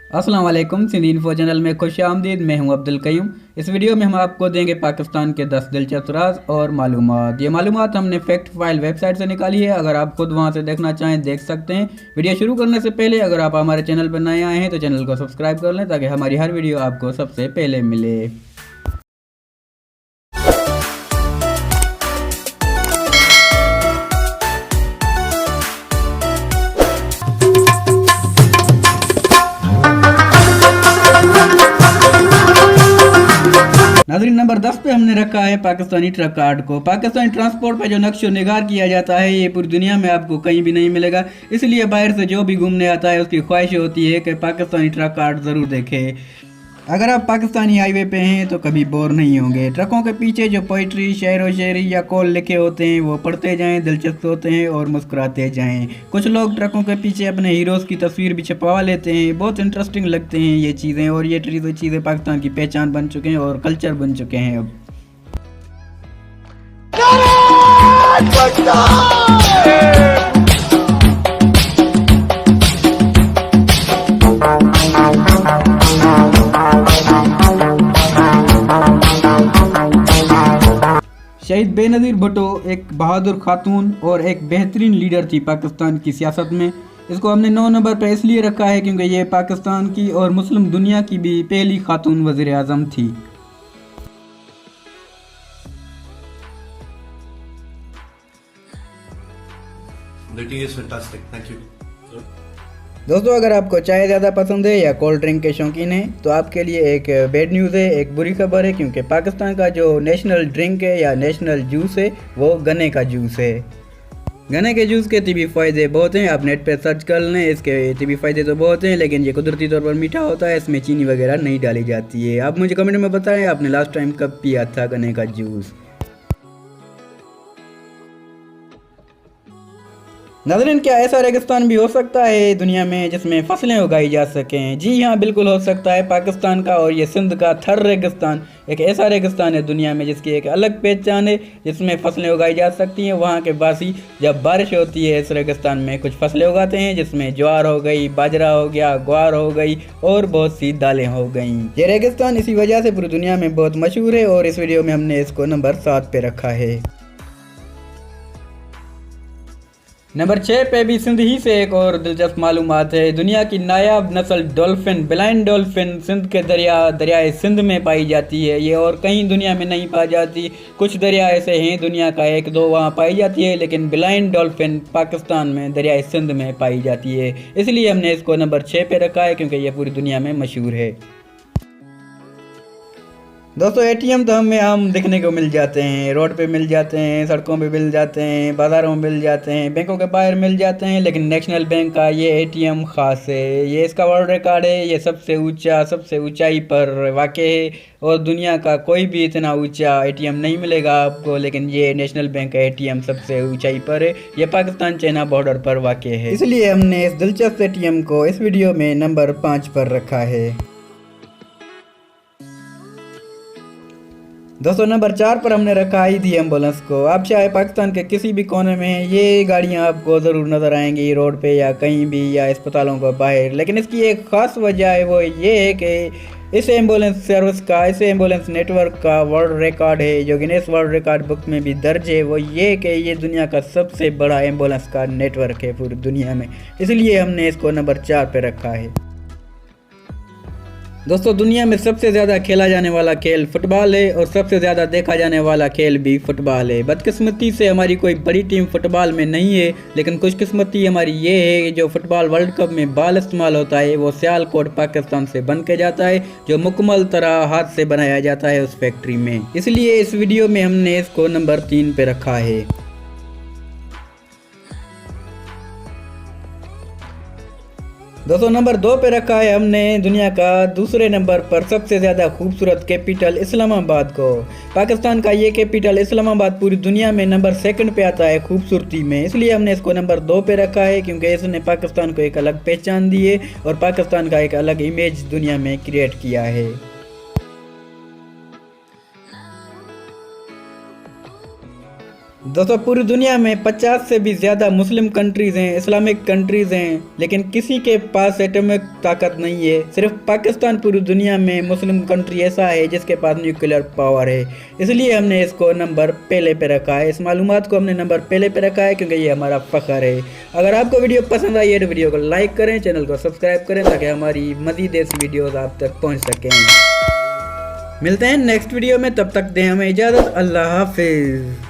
अस्सलाम वालेकुम। Sindhi info channel में खुश आमदीद। मैं हूं अब्दुल कयूम। इस वीडियो में हम आपको देंगे पाकिस्तान के 10 दिलचस्प राज और मालूमात। ये मालूमात हमने फैक्ट फाइल वेबसाइट से निकाली है। अगर आप खुद वहां से देखना चाहें देख सकते हैं। वीडियो शुरू करने से पहले अगर आप हमारे चैनल पर नए आए हैं तो चैनल को सब्सक्राइब कर लें ताकि हमारी हर वीडियो आपको सबसे पहले मिले। नाज़रीन, नंबर 10 पे हमने रखा है पाकिस्तानी ट्रक कार्ड को। पाकिस्तानी ट्रांसपोर्ट पे जो नक्शो निगार किया जाता है ये पूरी दुनिया में आपको कहीं भी नहीं मिलेगा। इसलिए बाहर से जो भी घूमने आता है उसकी ख्वाहिश होती है कि पाकिस्तानी ट्रक कार्ड ज़रूर देखे। अगर आप पाकिस्तानी हाईवे पे हैं तो कभी बोर नहीं होंगे। ट्रकों के पीछे जो पोइट्री, शेर व शायरी या कॉल लिखे होते हैं वो पढ़ते जाएं, दिलचस्प होते हैं और मुस्कुराते जाएं। कुछ लोग ट्रकों के पीछे अपने हीरोज़ की तस्वीर भी छपवा लेते हैं। बहुत इंटरेस्टिंग लगते हैं ये चीज़ें, और ये चीज़ें पाकिस्तान की पहचान बन चुके हैं और कल्चर बन चुके हैं अब। शहीद बेनज़ीर भुट्टो एक बहादुर खातून और एक बेहतरीन लीडर थी पाकिस्तान की सियासत में। इसको हमने 9 नंबर पर इसलिए रखा है क्योंकि ये पाकिस्तान की और मुस्लिम दुनिया की भी पहली खातून वज़ीर आज़म थी। दोस्तों, अगर आपको चाय ज़्यादा पसंद है या कोल्ड ड्रिंक के शौकीन हैं तो आपके लिए एक बैड न्यूज़ है, एक बुरी खबर है, क्योंकि पाकिस्तान का जो नेशनल ड्रिंक है या नेशनल जूस है वो गन्ने का जूस है। गन्ने के जूस के तिबी फ़ायदे बहुत हैं, आप नेट पे सर्च कर लें। इसके तिबी फ़ायदे तो बहुत हैं, लेकिन ये कुदरती तौर पर मीठा होता है, इसमें चीनी वगैरह नहीं डाली जाती है। आप मुझे कमेंट में बताएं आपने लास्ट टाइम कब पिया था गन्ने का जूस। नाज़रीन, क्या ऐसा रेगिस्तान भी हो सकता है दुनिया में जिसमें फसलें उगाई जा सकें? जी हाँ, बिल्कुल हो सकता है। पाकिस्तान का और ये सिंध का थर रेगिस्तान एक ऐसा रेगिस्तान है दुनिया में जिसकी एक अलग पहचान है, जिसमें फसलें उगाई जा सकती हैं। वहाँ के वासी जब बारिश होती है इस रेगिस्तान में कुछ फसलें उगाते हैं, जिसमें ज्वार हो गई, बाजरा हो गया, ग्वार हो गई और बहुत सी दालें हो गई। ये रेगिस्तान इसी वजह से पूरी दुनिया में बहुत मशहूर है और इस वीडियो में हमने इसको नंबर 7 पे रखा है। नंबर 6 पे भी सिंध ही से एक और दिलचस्प मालूमात है। दुनिया की नायाब नस्ल डॉल्फिन, ब्लाइंड डॉल्फिन, सिंध के दरियाए सिंध में पाई जाती है। ये और कहीं दुनिया में नहीं पाई जाती। कुछ दरिया ऐसे हैं दुनिया का 1-2 वहाँ पाई जाती है, लेकिन ब्लाइंड डॉल्फिन पाकिस्तान में दरियाए सिंध में पाई जाती है। इसलिए हमने इसको नंबर 6 पे रखा है क्योंकि ये पूरी दुनिया में मशहूर है। दोस्तों, एटीएम तो हमें आम दिखने को मिल जाते हैं, रोड पे मिल जाते हैं, सड़कों पे मिल जाते हैं, बाज़ारों में मिल जाते हैं, बैंकों के बाहर मिल जाते हैं, लेकिन नेशनल बैंक का ये एटीएम ख़ास है। ये इसका वर्ल्ड रिकॉर्ड है, ये सबसे ऊंचाई पर वाक़ है और दुनिया का कोई भी इतना ऊंचा एटीएम नहीं मिलेगा आपको, लेकिन ये नेशनल बैंक का एटीएम सबसे ऊंचाई पर है। ये पाकिस्तान चाइना बॉर्डर पर वाक़ है, इसलिए हमने इस दिलचस्प एटीएम को इस वीडियो में नंबर 5 पर रखा है। दोस्तों, नंबर 4 पर हमने रखा आई थी एम्बुलेंस को। आप चाहे पाकिस्तान के किसी भी कोने में हैं, ये गाड़ियाँ आपको ज़रूर नज़र आएंगी रोड पे या कहीं भी या अस्पतालों को बाहर। लेकिन इसकी एक ख़ास वजह है, वो ये है कि इस एम्बुलेंस सर्विस का, इस एम्बुलेंस नेटवर्क का वर्ल्ड रिकॉर्ड है जो गिनेस वर्ल्ड रिकॉर्ड बुक में भी दर्ज है। वो ये कि ये दुनिया का सबसे बड़ा एम्बुलेंस का नेटवर्क है पूरी दुनिया में। इसलिए हमने इसको नंबर 4 पर रखा है। दोस्तों, दुनिया में सबसे ज़्यादा खेला जाने वाला खेल फुटबॉल है और सबसे ज़्यादा देखा जाने वाला खेल भी फुटबॉल है। बदकिस्मती से हमारी कोई बड़ी टीम फुटबॉल में नहीं है, लेकिन खुशकिस्मती हमारी ये है कि जो फुटबॉल वर्ल्ड कप में बॉल इस्तेमाल होता है वो सियालकोट पाकिस्तान से बन के जाता है, जो मुकम्मल तरह हाथ से बनाया जाता है उस फैक्ट्री में। इसलिए इस वीडियो में हमने इसको नंबर 3 पे रखा है। दोस्तों, नंबर 2 पे रखा है हमने दुनिया का दूसरे नंबर पर सबसे ज़्यादा खूबसूरत कैपिटल इस्लामाबाद को। पाकिस्तान का ये कैपिटल इस्लामाबाद पूरी दुनिया में नंबर 2 पे आता है खूबसूरती में। इसलिए हमने इसको नंबर 2 पे रखा है क्योंकि इसने पाकिस्तान को एक अलग पहचान दी है और पाकिस्तान का एक अलग इमेज दुनिया में क्रिएट किया है। दोस्तों पूरी दुनिया में 50 से भी ज़्यादा मुस्लिम कंट्रीज़ हैं, इस्लामिक कंट्रीज़ हैं, लेकिन किसी के पास एटॉमिक ताकत नहीं है। सिर्फ पाकिस्तान पूरी दुनिया में मुस्लिम कंट्री ऐसा है जिसके पास न्यूक्लियर पावर है, इसलिए हमने इसको नंबर पहले पे रखा है। इस मालूमात को हमने नंबर पहले पे रखा है क्योंकि ये हमारा फ़ख्र है। अगर आपको वीडियो पसंद आई है तो वीडियो को लाइक करें, चैनल को सब्सक्राइब करें ताकि हमारी मज़ीद ऐसी वीडियोज़ आप तक पहुँच सकें। मिलते हैं नेक्स्ट वीडियो में, तब तक दें हमें इजाज़त। अल्लाह हाफिज़।